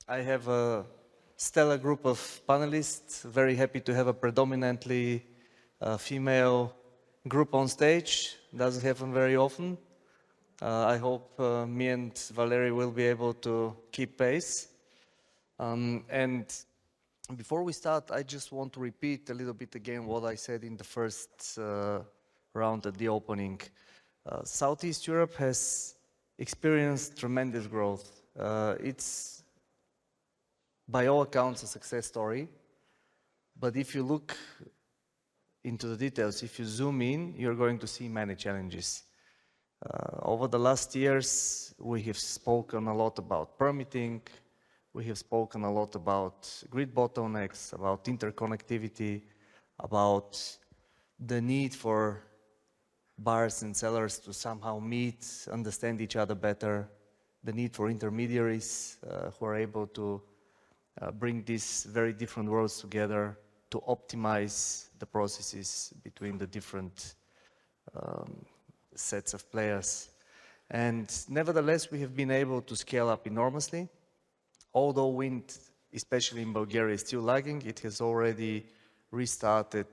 I have a stellar group of panelists, very happy to have a predominantly female group on stage. Doesn't happen very often. I hope me and Valery will be able to keep pace. And before we start, I just want to repeat a little bit again what I said in the first round at the opening. Southeast Europe has experienced tremendous growth. It's, by all accounts, a success story. But if you look into the details, if you zoom in, you're going to see many challenges. Over the last years, we have spoken a lot about permitting. We have spoken a lot about grid bottlenecks, about interconnectivity, about the need for buyers and sellers to somehow meet, understand each other better, the need for intermediaries who are able to bring these very different worlds together to optimize the processes between the different sets of players. And nevertheless, we have been able to scale up enormously. Although wind, especially in Bulgaria, is still lagging, it has already restarted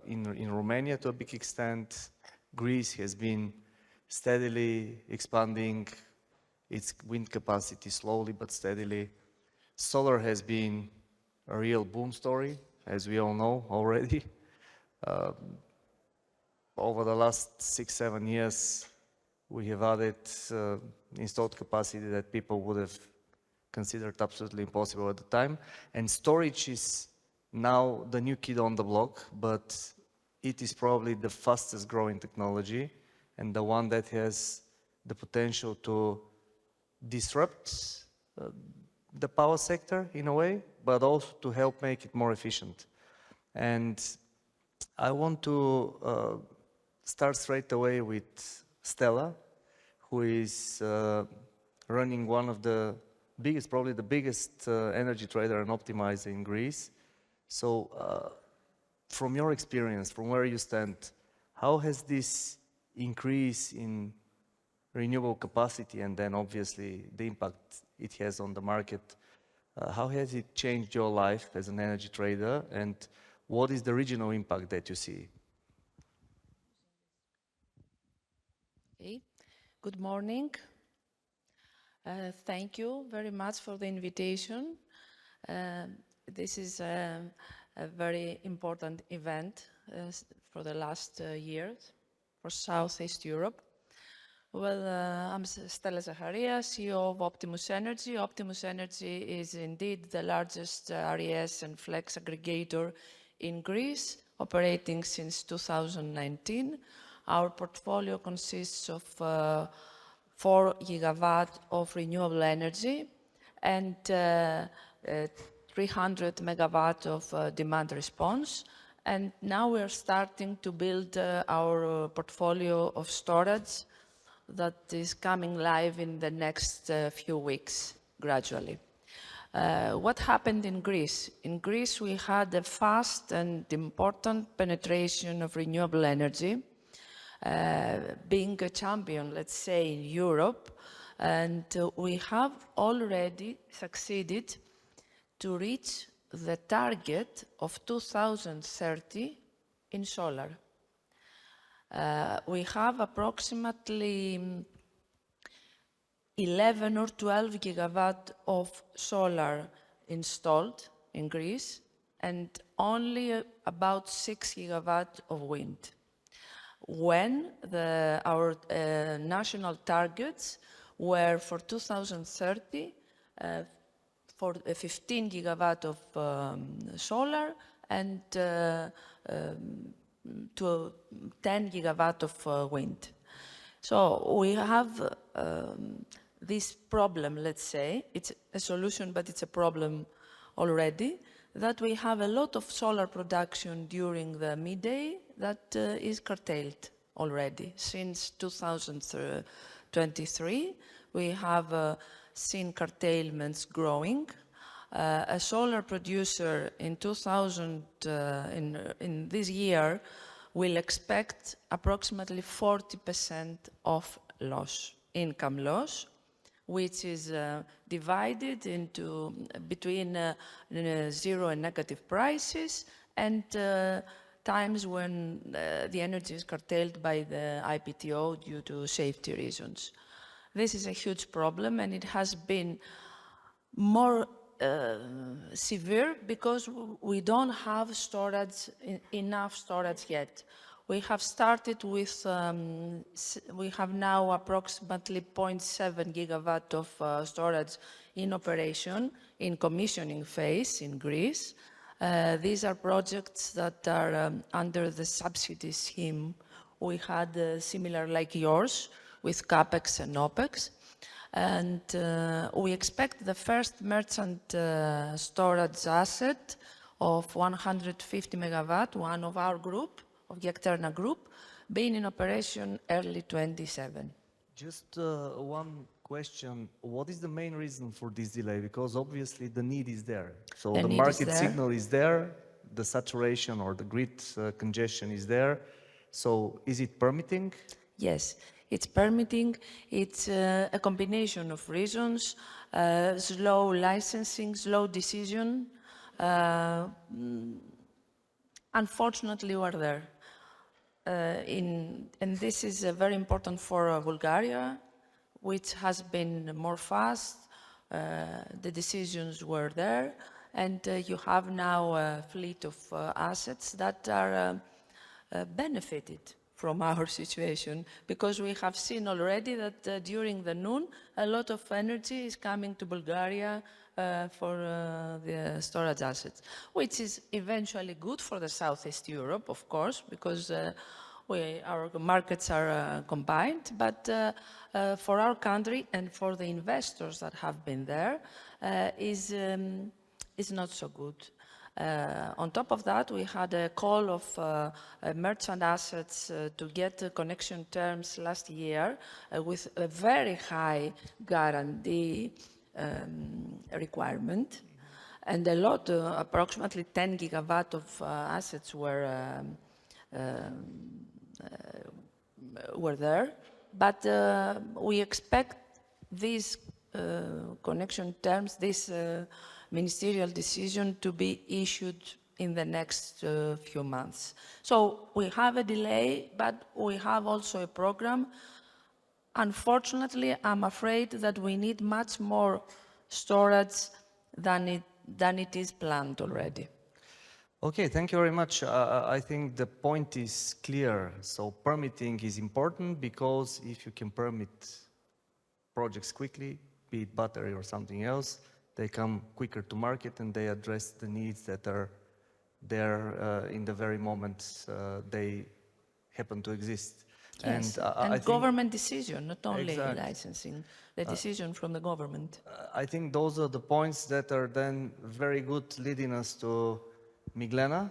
in Romania to a big extent. Greece has been steadily expanding its wind capacity slowly but steadily. Solar has been a real boom story, as we all know already. Over the last 6-7 years, we have added installed capacity that people would have considered absolutely impossible at the time. And storage is now the new kid on the block, but it is probably the fastest growing technology and the one that has the potential to disrupt the power sector in a way, but also to help make it more efficient. And I want to start straight away with Stella, who is running one of the biggest, probably the biggest energy trader and optimizer in Greece. So from your experience, from where you stand, how has this increase in renewable capacity and then obviously the impact it has on the market, how has it changed your life as an energy trader, and what is the regional impact that you see? Okay. Good morning. Thank you very much for the invitation. This is a very important event for the last years for Southeast Europe. Well, I'm Stella Zacharia, CEO of Optimus Energy. Optimus Energy is indeed the largest RES and flex aggregator in Greece, operating since 2019. Our portfolio consists of 4 gigawatt of renewable energy and 300 megawatt of demand response. And now we are starting to build our portfolio of storage that is coming live in the next few weeks, gradually. What happened in Greece? In Greece, we had a fast and important penetration of renewable energy, being a champion, let's say, in Europe, and we have already succeeded to reach the target of 2030 in solar. We have approximately 11 or 12 gigawatt of solar installed in Greece and only about 6 gigawatt of wind. When our national targets were for 2030 for 15 gigawatt of solar and to 10 gigawatt of wind. So we have this problem, let's say. It's a solution, but it's a problem already, that we have a lot of solar production during the midday that is curtailed already. Since 2023, we have seen curtailments growing. A solar producer in this year will expect approximately 40% of loss, income loss, which is divided into between zero and negative prices and times when the energy is curtailed by the IPTO due to safety reasons. This is a huge problem, and it has been more severe because we don't have storage, enough storage yet. We have started with, we have now approximately 0.7 gigawatt of storage in operation, in commissioning phase in Greece. These are projects that are under the subsidy scheme. We had similar like yours with CAPEX and OPEX. And we expect the first merchant storage asset of 150 megawatt, one of our group, of the Ekterna group, being in operation early 27. Just one question. What is the main reason for this delay? Because obviously the need is there. So the market signal is there, the saturation or the grid congestion is there. So is it permitting? Yes, it's permitting. It's a combination of reasons, slow licensing, slow decision. Unfortunately, we're there. And this is very important for Bulgaria, which has been more fast. The decisions were there, and you have now a fleet of assets that are benefited from our situation, because we have seen already that during the noon, a lot of energy is coming to Bulgaria for the storage assets, which is eventually good for the Southeast Europe, of course, because our markets are combined, but for our country and for the investors that have been there is not so good. On top of that, we had a call of merchant assets to get connection terms last year with a very high guarantee requirement, and a lot, approximately 10 gigawatt of assets were there, but we expect these connection terms, this ministerial decision to be issued in the next few months. So we have a delay, but we have also a program. Unfortunately, I'm afraid that we need much more storage than it is planned already. Okay, thank you very much. I think the point is clear. So permitting is important, because if you can permit projects quickly, be it battery or something else, they come quicker to market and they address the needs that are there in the very moment they happen to exist. Yes, and government decision, not only licensing, the decision from the government. I think those are the points that are then very good leading us to Miglena,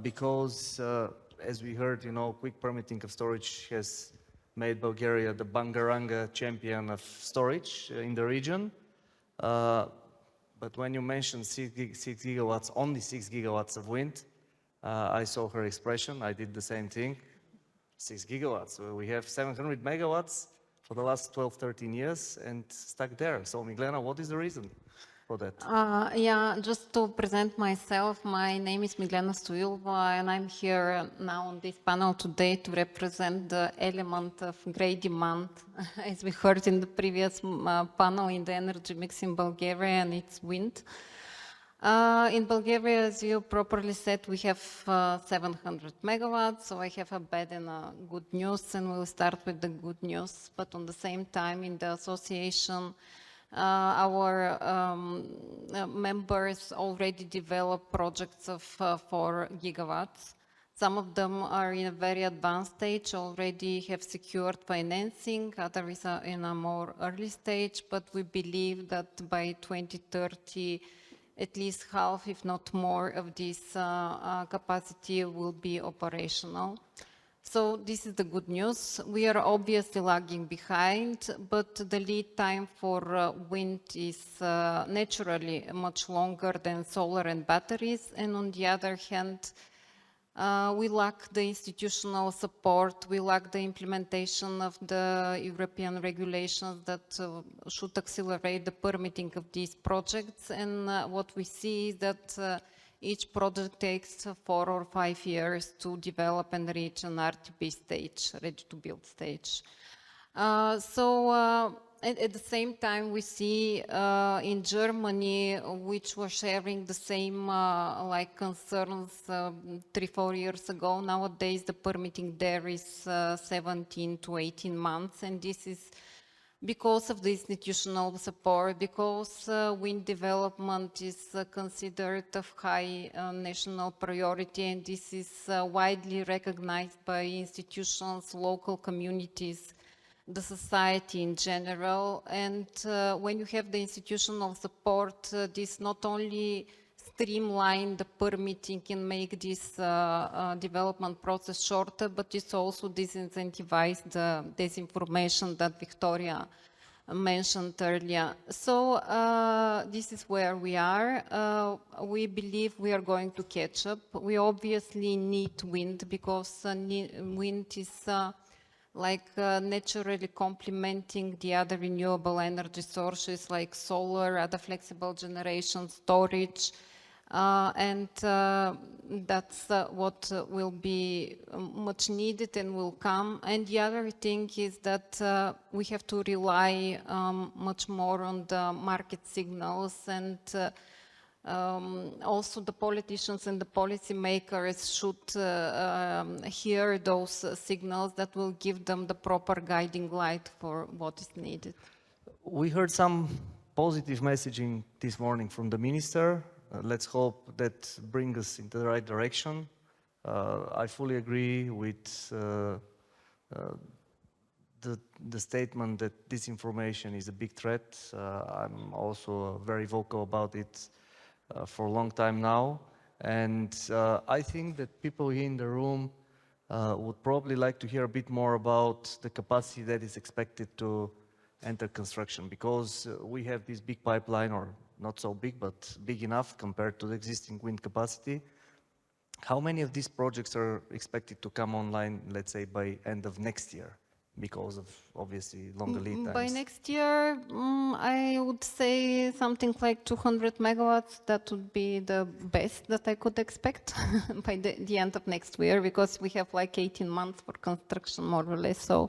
because as we heard, quick permitting of storage has made Bulgaria the Bangaranga champion of storage in the region. But when you mentioned 6 gigawatts, only 6 gigawatts of wind, I saw her expression. I did the same thing. 6 gigawatts. We have 700 megawatts for the last 12, 13 years and stuck there. So Miglena, what is the reason for that? Yeah, just to present myself, my name is Miglena Stoilova, and I'm here now on this panel today to represent the element of great demand, as we heard in the previous panel, in the energy mix in Bulgaria, and it's wind. In Bulgaria, as you properly said, we have 700 megawatts, so I have a bad and a good news, and we'll start with the good news. But on the same time, in the association, our members already developed projects of 4 gigawatts. Some of them are in a very advanced stage, already have secured financing, others are in a more early stage, but we believe that by 2030, at least half, if not more, of this capacity will be operational. So this is the good news. We are obviously lagging behind, but the lead time for wind is naturally much longer than solar and batteries. And on the other hand, We lack the institutional support, we lack the implementation of the European regulations that should accelerate the permitting of these projects. And what we see is that each project takes 4 or 5 years to develop and reach an RTB stage, ready to build stage. At the same time, we see in Germany, which were sharing the same like concerns 3-4 years ago. Nowadays, the permitting there is 17 to 18 months, and this is because of the institutional support, because wind development is considered of high national priority, and this is widely recognized by institutions, local communities, the society in general. And when you have the institutional support, this not only streamline the permitting and make this development process shorter, but it's also disincentivize the disinformation that Victoria mentioned earlier. So this is where we are. We believe we are going to catch up. We obviously need wind because wind is naturally complementing the other renewable energy sources like solar, other flexible generation, storage, and that's what will be much needed and will come. And the other thing is that we have to rely much more on the market signals, and also the politicians and the policymakers should hear those signals that will give them the proper guiding light for what is needed. We heard some positive messaging this morning from the minister. Let's hope that brings us into the right direction. I fully agree with the statement that disinformation is a big threat. I'm also very vocal about it for a long time now. And I think that people here in the room would probably like to hear a bit more about the capacity that is expected to enter construction, because we have this big pipeline, or not so big, but big enough compared to the existing wind capacity. How many of these projects are expected to come online, let's say, by end of next year, because of obviously longer lead times? By next year, I would say something like 200 megawatts. That would be the best that I could expect by the end of next year, because we have like 18 months for construction, more or less. So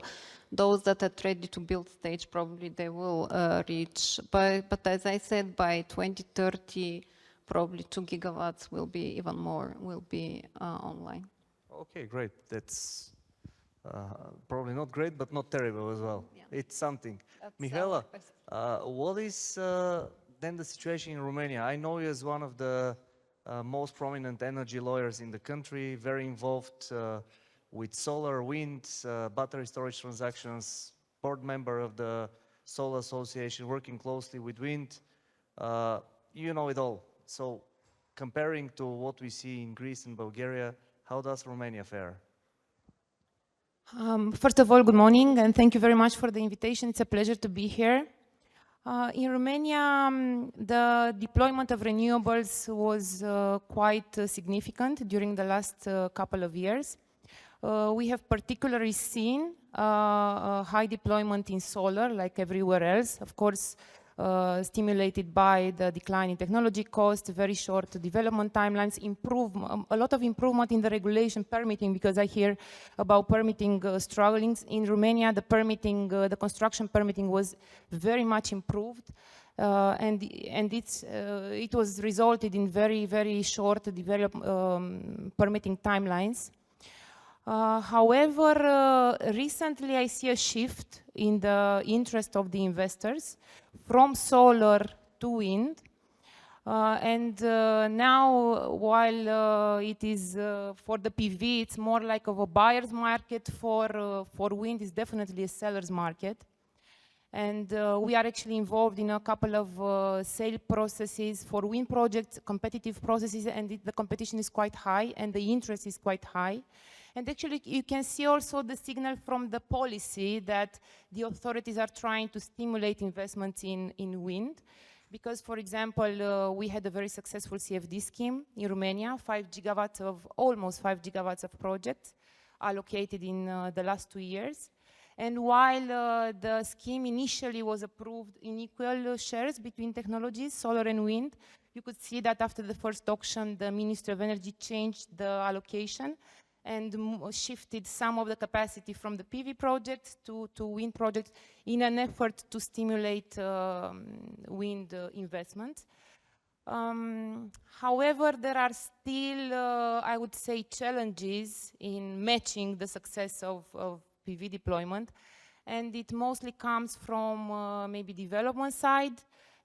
those that are ready to build stage, probably they will reach. But as I said, by 2030, probably 2 gigawatts will be even more, will be online. Okay, great. That's probably not great, but not terrible as well. Yeah. It's something. Mihaela, what is then the situation in Romania? I know you as one of the most prominent energy lawyers in the country, very involved with solar, wind, battery storage transactions, board member of the Solar Association, working closely with wind. You know it all. So comparing to what we see in Greece and Bulgaria, how does Romania fare? First of all, good morning, and thank you very much for the invitation. It's a pleasure to be here. In Romania, the deployment of renewables was quite significant during the last couple of years. We have particularly seen high deployment in solar, like everywhere else, of course, stimulated by the decline in technology cost, very short development timelines, a lot of improvement in the regulation permitting, because I hear about permitting strugglings. In Romania, the permitting, the construction permitting was very much improved. And it was resulted in very, very short permitting timelines. However, recently I see a shift in the interest of the investors from solar to wind. Now, while it is for the PV, it's more like of a buyer's market, for wind is definitely a seller's market. And we are actually involved in a couple of sale processes for wind projects, competitive processes, and the competition is quite high and the interest is quite high. And actually, you can see also the signal from the policy that the authorities are trying to stimulate investments in wind. Because, for example, we had a very successful CFD scheme in Romania, almost 5 gigawatts of projects allocated in the last 2 years. And while the scheme initially was approved in equal shares between technologies, solar and wind, you could see that after the first auction, the Ministry of Energy changed the allocation and shifted some of the capacity from the PV projects to wind projects in an effort to stimulate wind investment. However, there are still, I would say, challenges in matching the success of PV deployment, and it mostly comes from maybe development side.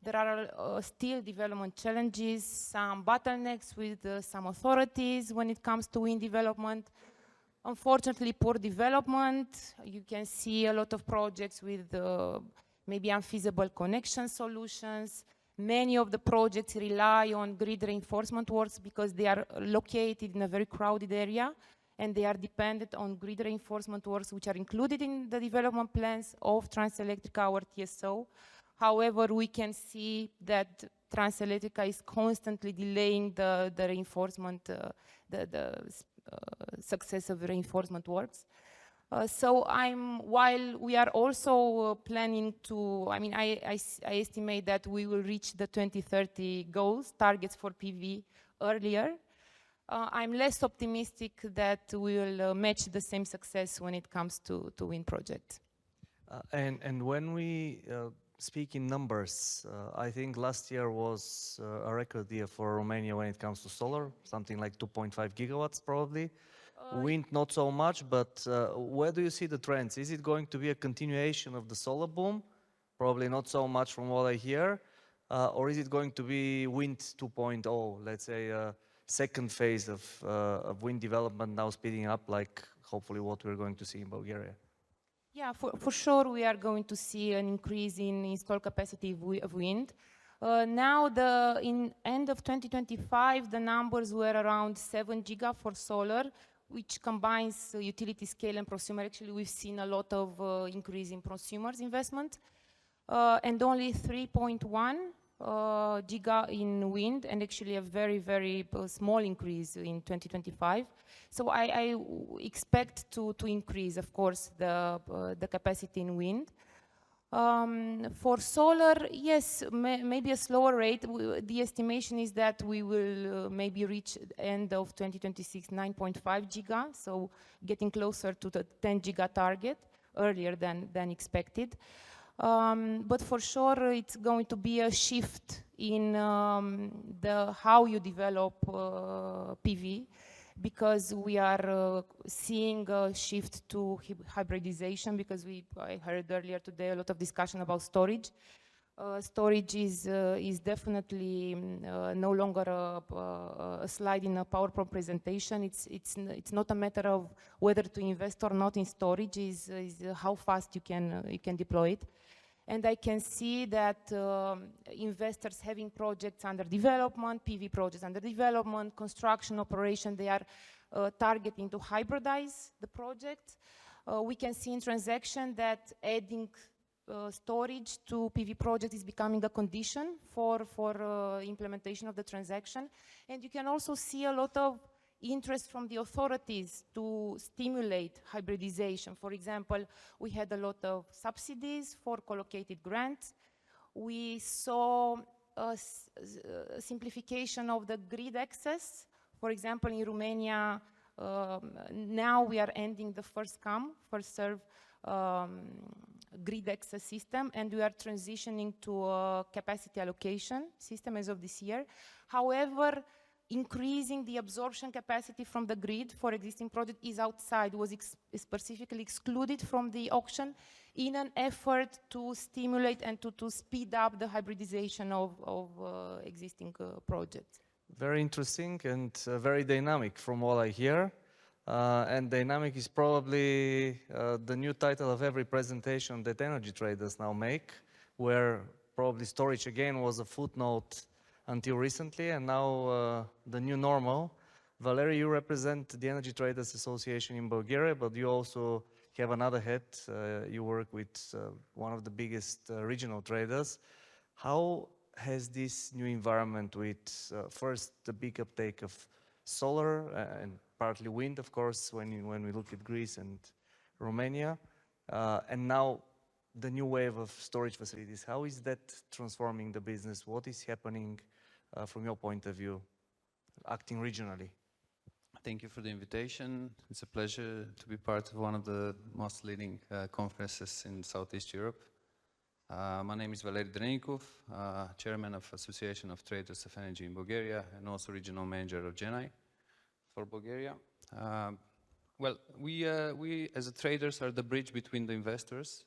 There are still development challenges, some bottlenecks with some authorities when it comes to wind development. Unfortunately, poor development. You can see a lot of projects with maybe unfeasible connection solutions. Many of the projects rely on grid reinforcement works because they are located in a very crowded area, and they are dependent on grid reinforcement works which are included in the development plans of Transelectrica, our TSO. However, we can see that Transelectrica is constantly delaying the reinforcement, success of reinforcement works. While we are also planning to, I estimate that we will reach the 2030 goals, targets for PV earlier. I'm less optimistic that we will match the same success when it comes to wind projects. And when we speak in numbers, I think last year was a record year for Romania when it comes to solar, something like 2.5 gigawatts probably. Wind not so much, but where do you see the trends? Is it going to be a continuation of the solar boom? Probably not so much from what I hear. Or is it going to be wind 2.0, let's say a second phase of wind development now speeding up, like hopefully what we're going to see in Bulgaria? Yeah, for sure we are going to see an increase in installed capacity of wind. Now, in end of 2025, the numbers were around 7 giga for solar, which combines utility scale and prosumer. Actually, we've seen a lot of increase in prosumers investment, and only 3.1 giga in wind, and actually a very, very small increase in 2025. So I expect to increase, of course, the capacity in wind. For solar, yes, maybe a slower rate. The estimation is that we will maybe reach end of 2026 9.5 giga, so getting closer to the 10 giga target earlier than expected. But for sure, it's going to be a shift in how you develop PV, because we are seeing a shift to hybridization, because I heard earlier today a lot of discussion about storage. Storage is definitely no longer a slide in a PowerPoint presentation. It's not a matter of whether to invest or not in storage, is how fast you can deploy it. And I can see that investors having projects under development, PV projects under development, construction, operation, they are targeting to hybridize the project. We can see in transaction that adding storage to PV project is becoming a condition for implementation of the transaction. And you can also see a lot of interest from the authorities to stimulate hybridization. For example, we had a lot of subsidies for collocated grants. We saw a simplification of the grid access. For example, in Romania, now we are ending the first come, first serve grid access system, and we are transitioning to a capacity allocation system as of this year. However, increasing the absorption capacity from the grid for existing project is outside, was specifically excluded from the auction in an effort to stimulate and to speed up the hybridization of existing projects. Very interesting and very dynamic from what I hear. And dynamic is probably the new title of every presentation that energy traders now make, where probably storage again was a footnote until recently, and now the new normal. Valery, you represent the Energy Traders Association in Bulgaria, but you also have another hat. You work with one of the biggest regional traders. How has this new environment with first the big uptake of solar and partly wind, of course, when we look at Greece and Romania, and now the new wave of storage facilities. How is that transforming the business? What is happening from your point of view, acting regionally? Thank you for the invitation. It's a pleasure to be part of one of the most leading conferences in Southeast Europe. My name is Valery Drenikov, Chairman of Association of Traders of Energy in Bulgaria and also Regional Manager of GENI for Bulgaria. Well, we as traders are the bridge between the investors,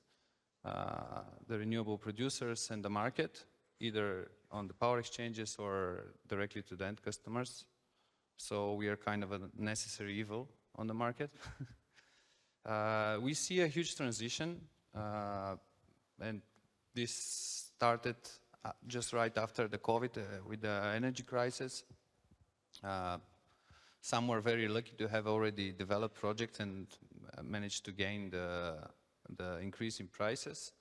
the renewable producers and the market, either on the power exchanges or directly to the end customers. So we are kind of a necessary evil on the market. We see a huge transition, and this started just right after the COVID with the energy crisis. Some were very lucky to have already developed projects and managed to gain the increase in prices.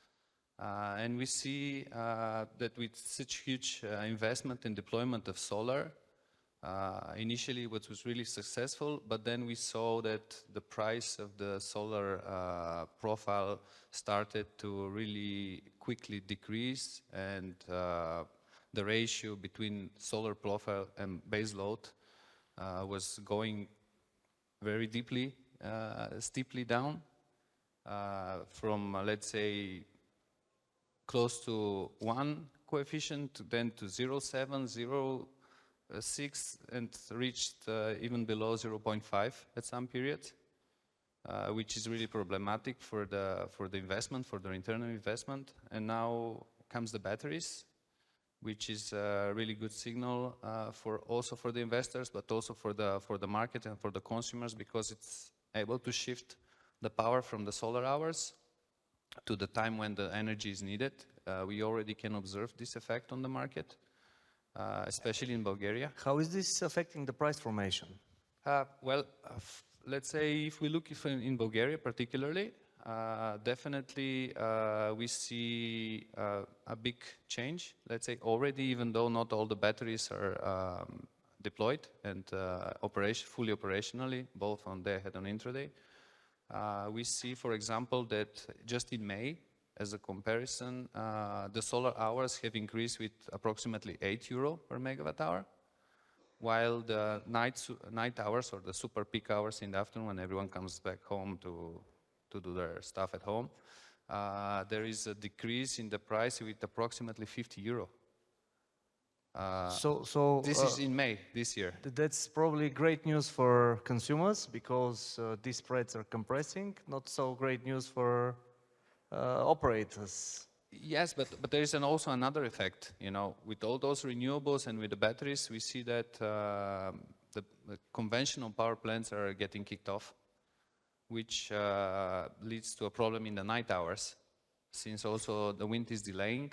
And we see that with such huge investment and deployment of solar, initially what was really successful, but then we saw that the price of the solar profile started to really quickly decrease, and the ratio between solar profile and base load was going very deeply, steeply down, from let's say close to 1 coefficient, then to 0.7, 0.6, and reached even below 0.5 at some period, which is really problematic for the investment, for the internal investment. And now comes the batteries, which is a really good signal also for the investors, but also for the market and for the consumers, because it's able to shift the power from the solar hours to the time when the energy is needed. We already can observe this effect on the market, especially in Bulgaria. How is this affecting the price formation? Well, let's say if we look in Bulgaria particularly, definitely we see a big change. Let's say already, even though not all the batteries are deployed and fully operationally, both on day ahead and intraday. We see, for example, that just in May, as a comparison, the solar hours have increased with approximately €8 per megawatt hour, while the night hours, or the super peak hours in the afternoon when everyone comes back home to do their stuff at home, there is a decrease in the price with approximately €50. So this is in May this year. That's probably great news for consumers, because these spreads are compressing. Not so great news for operators. Yes, but there is also another effect. You know, with all those renewables and with the batteries, we see that the conventional power plants are getting kicked off, which leads to a problem in the night hours. Since also the wind is delaying,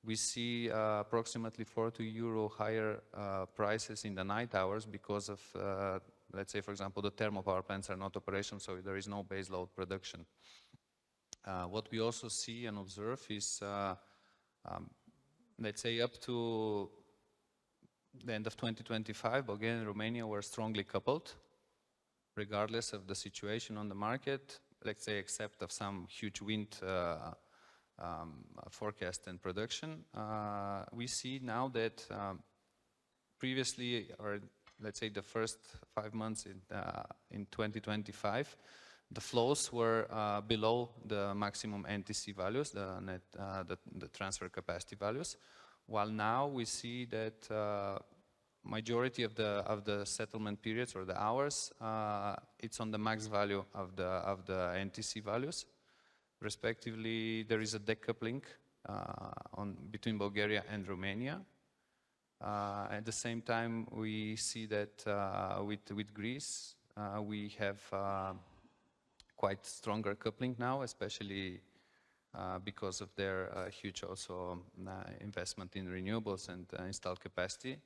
we see approximately €40 higher prices in the night hours because of, let's say, for example, the thermal power plants are not operational, so there is no base load production. What we also see and observe is, let's say, up to the end of 2025, Bulgaria and Romania were strongly coupled, regardless of the situation on the market, let's say, except of some huge wind forecast and production. We see now that previously, or let's say the first 5 months in 2025, the flows were below the maximum NTC values, the transfer capacity values, while now we see that majority of the settlement periods or the hours, it's on the max value of the NTC values. Respectively, there is a decoupling between Bulgaria and Romania. At the same time, we see that with Greece, we have quite stronger coupling now, especially because of their huge also investment in renewables and installed capacity.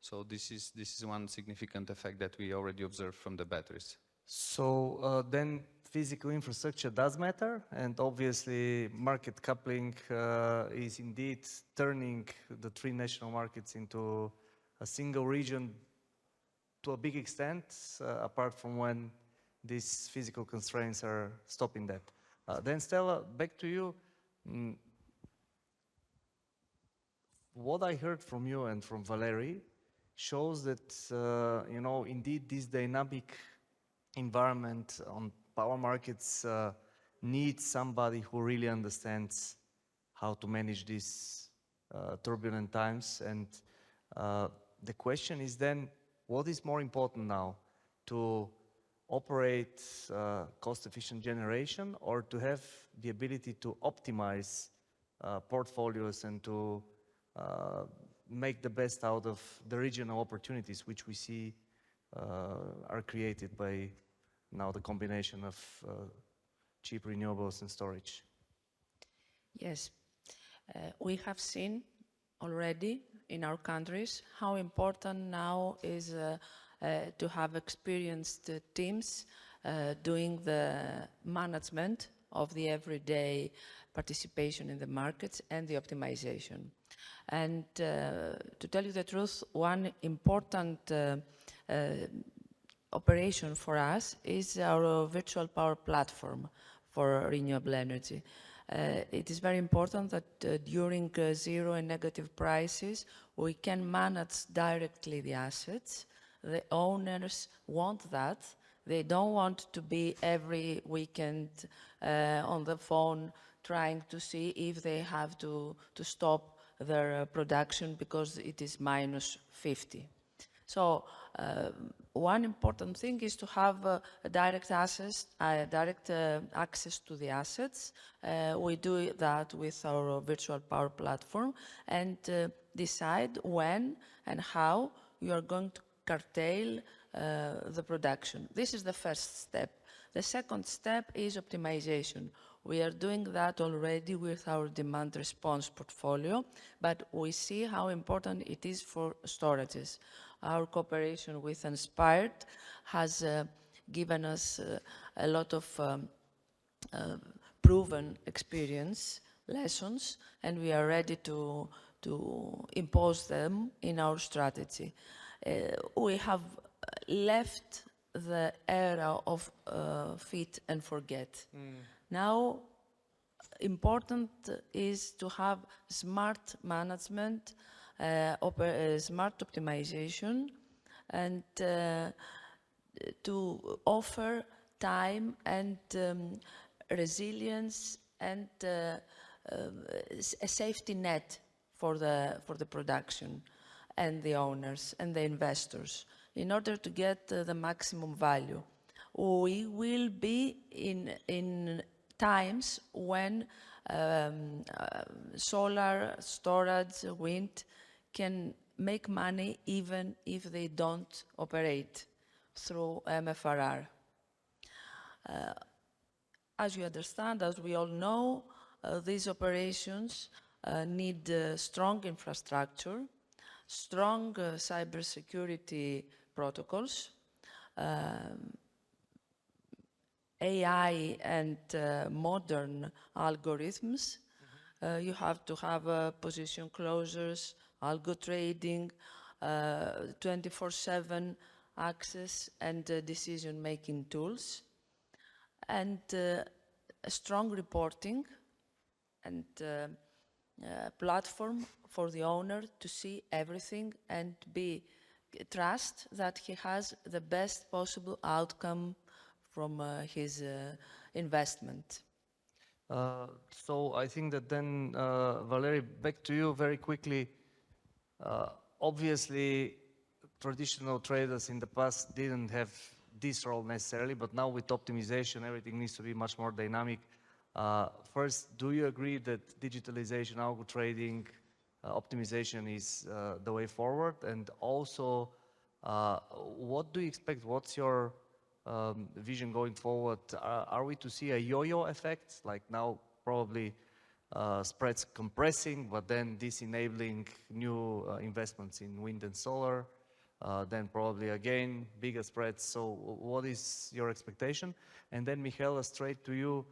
So this is one significant effect that we already observed from the batteries. So then physical infrastructure does matter, and obviously market coupling is indeed turning the three national markets into a single region to a big extent, apart from when these physical constraints are stopping that. Then Stella, back to you. What I heard from you and from Valery shows that, you know, indeed this dynamic environment on power markets needs somebody who really understands how to manage these turbulent times. And the question is then, what is more important now, to operate cost-efficient generation or to have the ability to optimize portfolios and to make the best out of the regional opportunities which we see are created by now the combination of cheap renewables and storage? Yes, we have seen already in our countries how important now is to have experienced teams doing the management of the everyday participation in the markets and the optimization. And to tell you the truth, one important operation for us is our virtual power platform for renewable energy. It is very important that during zero and negative prices, we can manage directly the assets. The owners want that. They don't want to be every weekend on the phone trying to see if they have to stop their production because it is minus 50. So one important thing is to have a direct access to the assets. We do that with our virtual power platform and decide when and how you are going to curtail the production. This is the first step. The second step is optimization. We are doing that already with our demand response portfolio, but we see how important it is for storages. Our cooperation with Inspired has given us a lot of proven experience, lessons, and we are ready to impose them in our strategy. We have left the era of fit and forget. Now, important is to have smart management, smart optimization, and to offer time and resilience and a safety net for the production and the owners and the investors in order to get the maximum value. We will be in times when solar, storage, wind can make money even if they don't operate through MFRR. As you understand, as we all know, these operations need strong infrastructure, strong cybersecurity protocols, AI and modern algorithms. You have to have position closures, algo trading, 24/7 access and decision-making tools, and strong reporting and platform for the owner to see everything and trust that he has the best possible outcome from his investment. So I think that then, Valery, back to you very quickly. Obviously, traditional traders in the past didn't have this role necessarily, but now with optimization, everything needs to be much more dynamic. First, do you agree that digitalization, algo trading, optimization is the way forward? And also, what do you expect? What's your vision going forward? Are we to see a yo-yo effect, like now probably spreads compressing, but then this enabling new investments in wind and solar? then probably again bigger spreads. So what is your expectation? And then Mihaela, straight to you.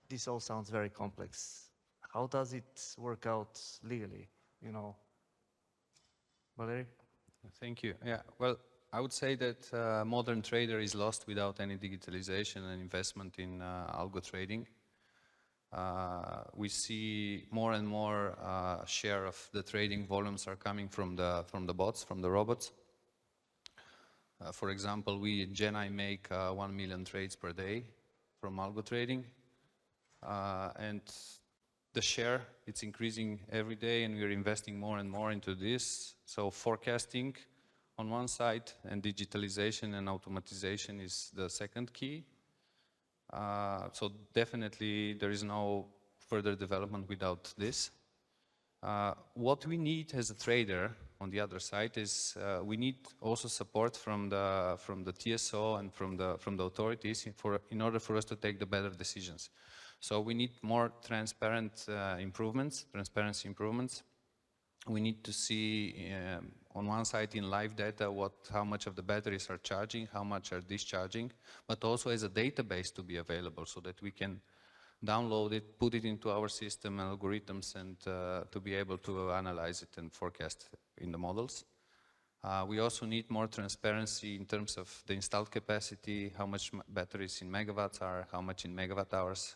This all sounds very complex. How does it work out legally? You know, Valery? Thank you. Yeah, well, I would say that modern trader is lost without any digitalization and investment in algo trading. We see more and more share of the trading volumes are coming from the bots, from the robots. For example, we in GenAI make 1 million trades per day from algo trading, and the share, it's increasing every day, and we're investing more and more into this. So forecasting on one side, and digitalization and automatization is the second key. So definitely there is no further development without this. What we need as a trader on the other side is we need also support from the TSO and from the authorities in order for us to take the better decisions. So we need more transparency improvements. We need to see on one side in live data how much of the batteries are charging, how much are discharging, but also as a database to be available so that we can download it, put it into our system and algorithms, and to be able to analyze it and forecast in the models. We also need more transparency in terms of the installed capacity, how much batteries in megawatts are, how much in megawatt hours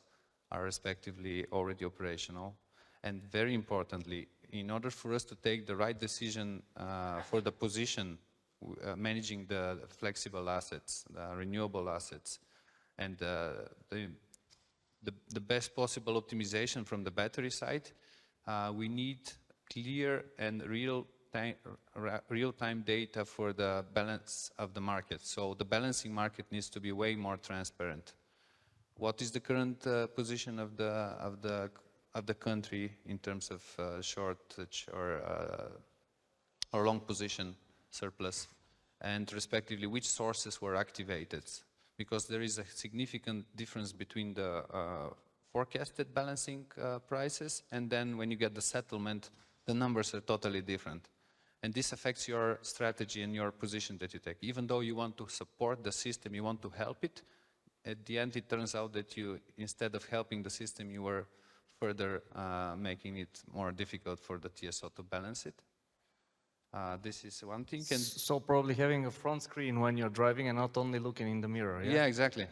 are respectively already operational. And very importantly, in order for us to take the right decision for the position, managing the flexible assets, the renewable assets, and the best possible optimization from the battery side, we need clear and real-time data for the balance of the market. So the balancing market needs to be way more transparent. What is the current position of the country in terms of shortage or long position surplus, and respectively which sources were activated? Because there is a significant difference between the forecasted balancing prices, and then when you get the settlement, the numbers are totally different. And this affects your strategy and your position that you take. Even though you want to support the system, you want to help it, at the end it turns out that you, instead of helping the system, you were further making it more difficult for the TSO to balance it. This is one thing. And so probably having a front screen when you're driving and not only looking in the mirror. Yeah, yeah, exactly.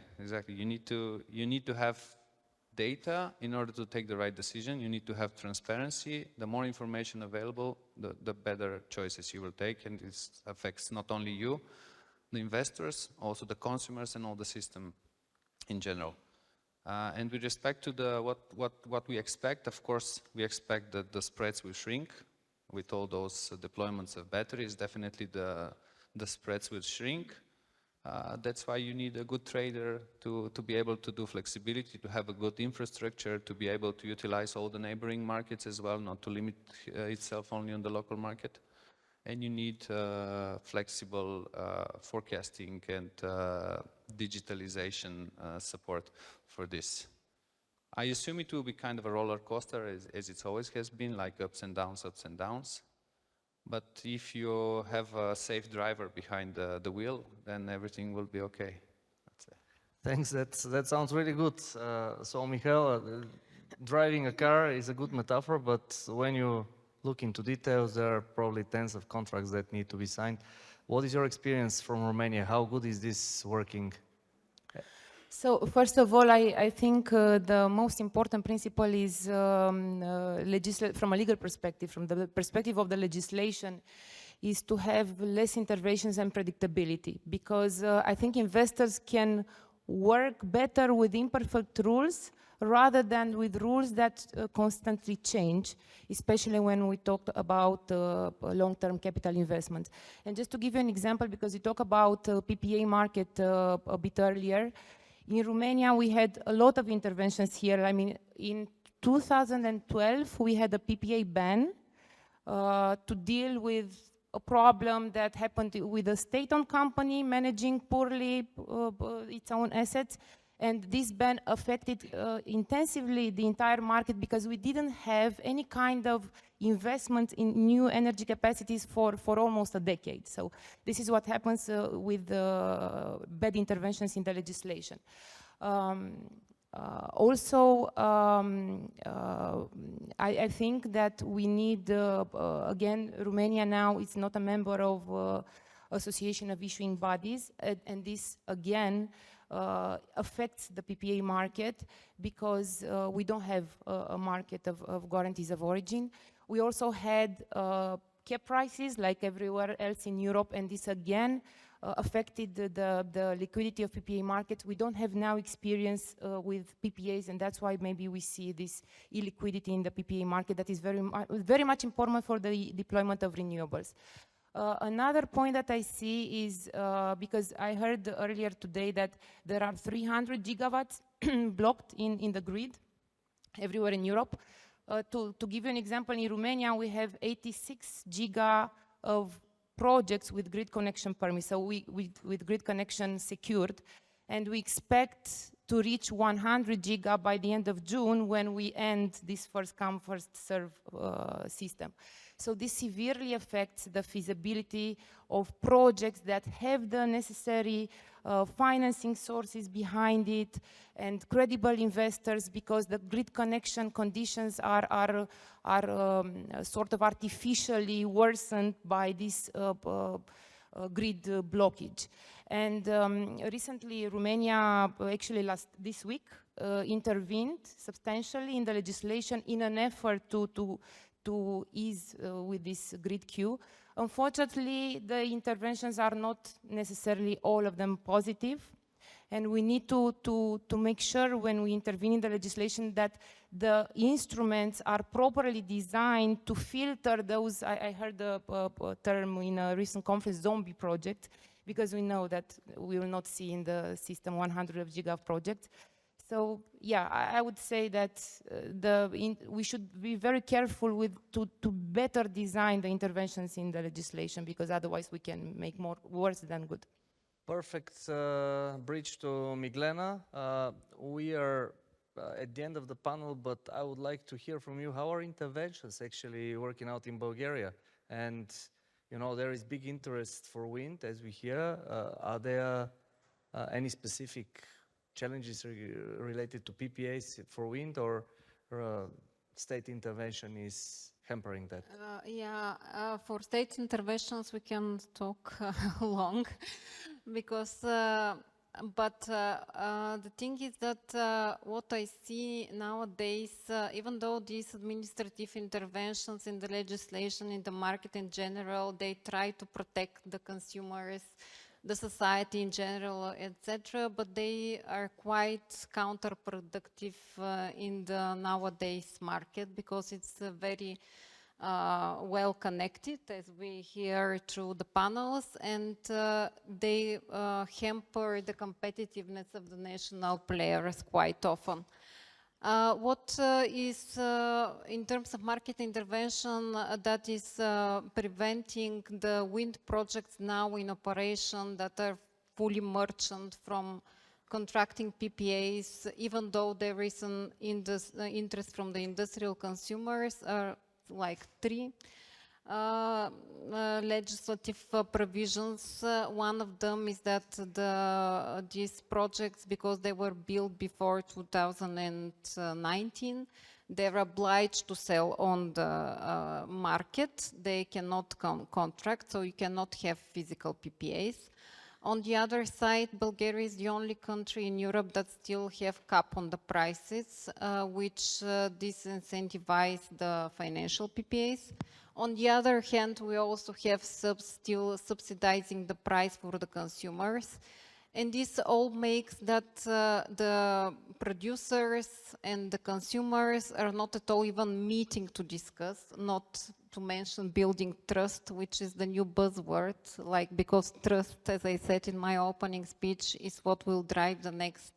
You need to have data in order to take the right decision. You need to have transparency. The more information available, the better choices you will take, and this affects not only you, the investors, also the consumers and all the system in general. And with respect to what we expect, of course, we expect that the spreads will shrink with all those deployments of batteries. Definitely the spreads will shrink. That's why you need a good trader to be able to do flexibility, to have a good infrastructure, to be able to utilize all the neighboring markets as well, not to limit itself only on the local market. And you need flexible forecasting and digitalization support for this. I assume it will be kind of a roller coaster, as it always has been, like ups and downs, ups and downs. But if you have a safe driver behind the wheel, then everything will be okay. Thanks, that sounds really good. So Mihaela, driving a car is a good metaphor, but when you look into details, there are probably tens of contracts that need to be signed. What is your experience from Romania? How good is this working? So first of all, I think the most important principle is from a legal perspective, from the perspective of the legislation, is to have less interventions and predictability, because I think investors can work better with imperfect rules rather than with rules that constantly change, especially when we talk about long-term capital investments. And just to give you an example, because you talk about PPA market a bit earlier, in Romania, we had a lot of interventions here. I mean, in 2012, we had a PPA ban to deal with a problem that happened with a state-owned company managing poorly its own assets. And this ban affected intensively the entire market because we didn't have any kind of investment in new energy capacities for almost a decade. So this is what happens with bad interventions in the legislation. I think that we need, again, Romania now is not a member of Association of Issuing Bodies, and this, again, affects the PPA market because we don't have a market of guarantees of origin. We also had cap prices like everywhere else in Europe, and this again affected the liquidity of PPA market. We don't have now experience with PPAs, and that's why maybe we see this illiquidity in the PPA market that is very much important for the deployment of renewables. Another point that I see is, because I heard earlier today that there are 300 gigawatts blocked in the grid everywhere in Europe. To give you an example, in Romania we have 86 giga of projects with grid connection permits, so with grid connection secured, and we expect to reach 100 giga by the end of June when we end this first come, first serve system. So this severely affects the feasibility of projects that have the necessary financing sources behind it and credible investors, because the grid connection conditions are sort of artificially worsened by this grid blockage. And recently Romania, actually this week, intervened substantially in the legislation in an effort to ease with this grid queue. Unfortunately, the interventions are not necessarily all of them positive, and we need to make sure when we intervene in the legislation that the instruments are properly designed to filter those, I heard the term in a recent conference, zombie project, because we know that we will not see in the system 100 giga projects. So yeah, I would say that we should be very careful to better design the interventions in the legislation, because otherwise we can make more worse than good. Perfect bridge to Miglena. We are at the end of the panel, but I would like to hear from you, how are interventions actually working out in Bulgaria? And you know, there is big interest for wind, as we hear. Are there any specific challenges related to PPAs for wind, or state intervention is hampering that? For state interventions we can talk long, because but the thing is that what I see nowadays, even though these administrative interventions in the legislation, in the market in general, they try to protect the consumers, the society in general, etc., but they are quite counterproductive in the nowadays market, because it's very well connected, as we hear through the panels, and they hamper the competitiveness of the national players quite often. What is, in terms of market intervention, that is preventing the wind projects now in operation that are fully merchant from contracting PPAs, even though there is an interest from the industrial consumers, are like three legislative provisions. One of them is that these projects, because they were built before 2019, they're obliged to sell on the market. They cannot contract, so you cannot have physical PPAs. On the other side, Bulgaria is the only country in Europe that still have cap on the prices, which disincentivize the financial PPAs. On the other hand, we also have still subsidizing the price for the consumers. And this all makes that the producers and the consumers are not at all even meeting to discuss, not to mention building trust, which is the new buzzword, like, because trust, as I said in my opening speech, is what will drive the next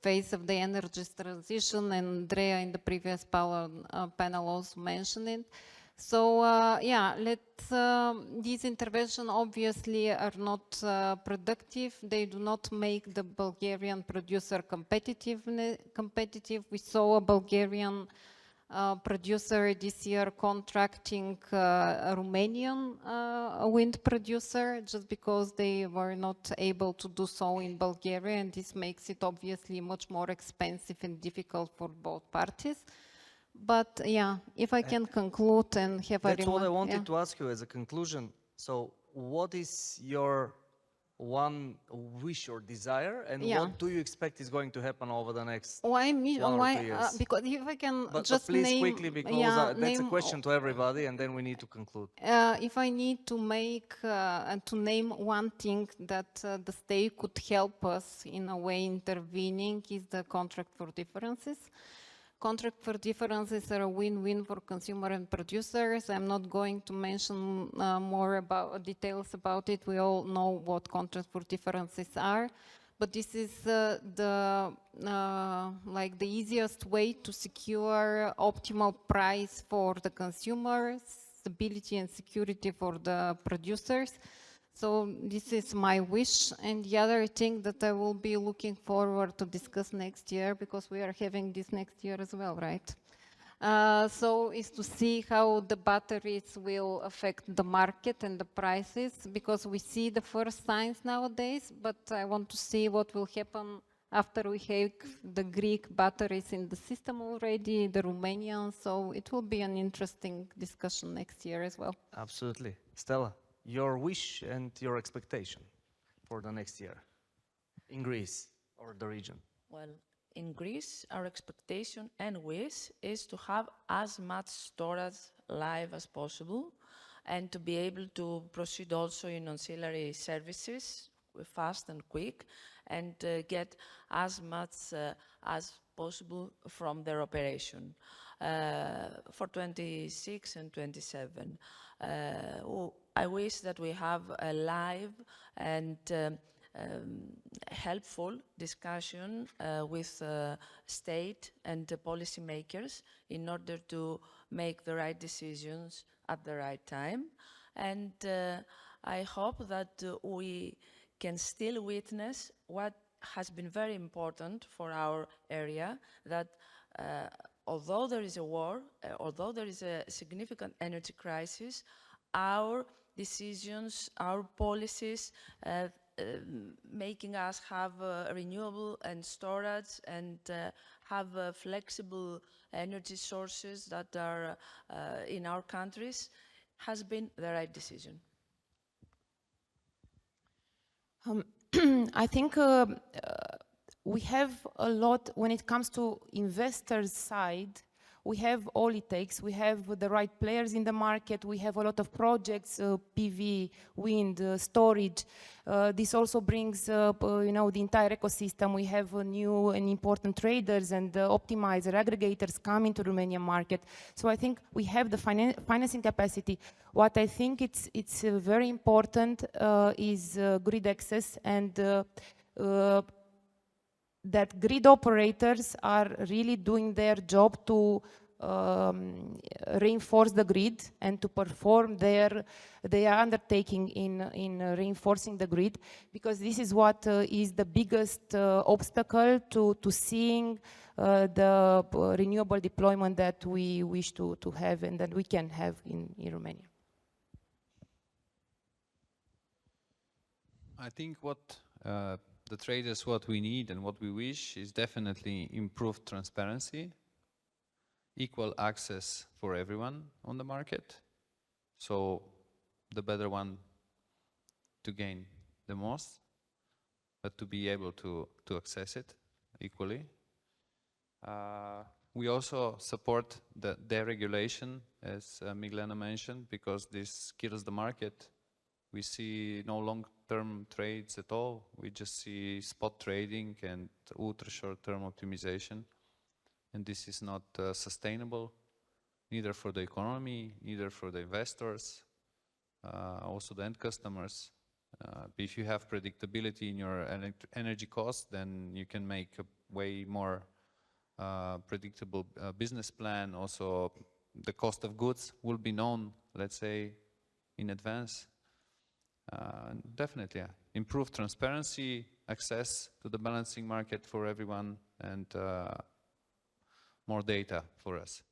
phase of the energy transition, and Andrea in the previous panel also mentioned it. So yeah, these interventions obviously are not productive. They do not make the Bulgarian producer competitive. We saw a Bulgarian producer this year contracting a Romanian wind producer just because they were not able to do so in Bulgaria, and this makes it obviously much more expensive and difficult for both parties. But yeah, if I can conclude and have a That's what I wanted to ask you as a conclusion. So what is your one wish or desire, and what do you expect is going to happen over the next 1 or 2 years? Because if I can But just please name, quickly, because that's a question to everybody, and then we need to conclude. If I need to make and to name one thing that the state could help us in a way intervening is the contract for differences. Contract for differences are a win-win for consumer and producers. I'm not going to mention more about details about it. We all know what contract for differences are, but this is like the easiest way to secure optimal price for the consumers, stability and security for the producers. So this is my wish, and the other thing that I will be looking forward to discuss next year, because we are having this next year as well, right? So is to see how the batteries will affect the market and the prices, because we see the first signs nowadays, but I want to see what will happen after we have the Greek batteries in the system already, the Romanian, so it will be an interesting discussion next year as well. Absolutely. Stella, your wish and your expectation for the next year in Greece or the region? Well, in Greece, our expectation and wish is to have as much storage live as possible and to be able to proceed also in ancillary services fast and quick and get as much as possible from their operation for 26 and 27. I wish that we have a live and helpful discussion with state and policy makers in order to make the right decisions at the right time. And I hope that we can still witness what has been very important for our area, that although there is a war, although there is a significant energy crisis, our decisions, our policies, making us have renewable and storage and have flexible energy sources that are in our countries has been the right decision. I think we have a lot when it comes to investors' side. We have all it takes. We have the right players in the market. We have a lot of projects, PV, wind, storage. This also brings up, the entire ecosystem. We have new and important traders and optimizer aggregators coming to the Romanian market. So I think we have the financing capacity. What I think it's very important is grid access, and that grid operators are really doing their job to reinforce the grid and to perform their undertaking in reinforcing the grid, because this is what is the biggest obstacle to seeing the renewable deployment that we wish to have and that we can have in Romania. I think what the traders, what we need and what we wish is definitely improved transparency, equal access for everyone on the market. So the better one to gain the most, but to be able to access it equally. We also support the deregulation, as Miglena mentioned, because this kills the market. We see no long-term trades at all. We just see spot trading and ultra short-term optimization. And this is not sustainable, neither for the economy, neither for the investors, also the end customers. If you have predictability in your energy costs, then you can make a way more predictable business plan, also the cost of goods will be known, let's say, in advance. Definitely, yeah. Improve transparency, access to the balancing market for everyone, and more data for us.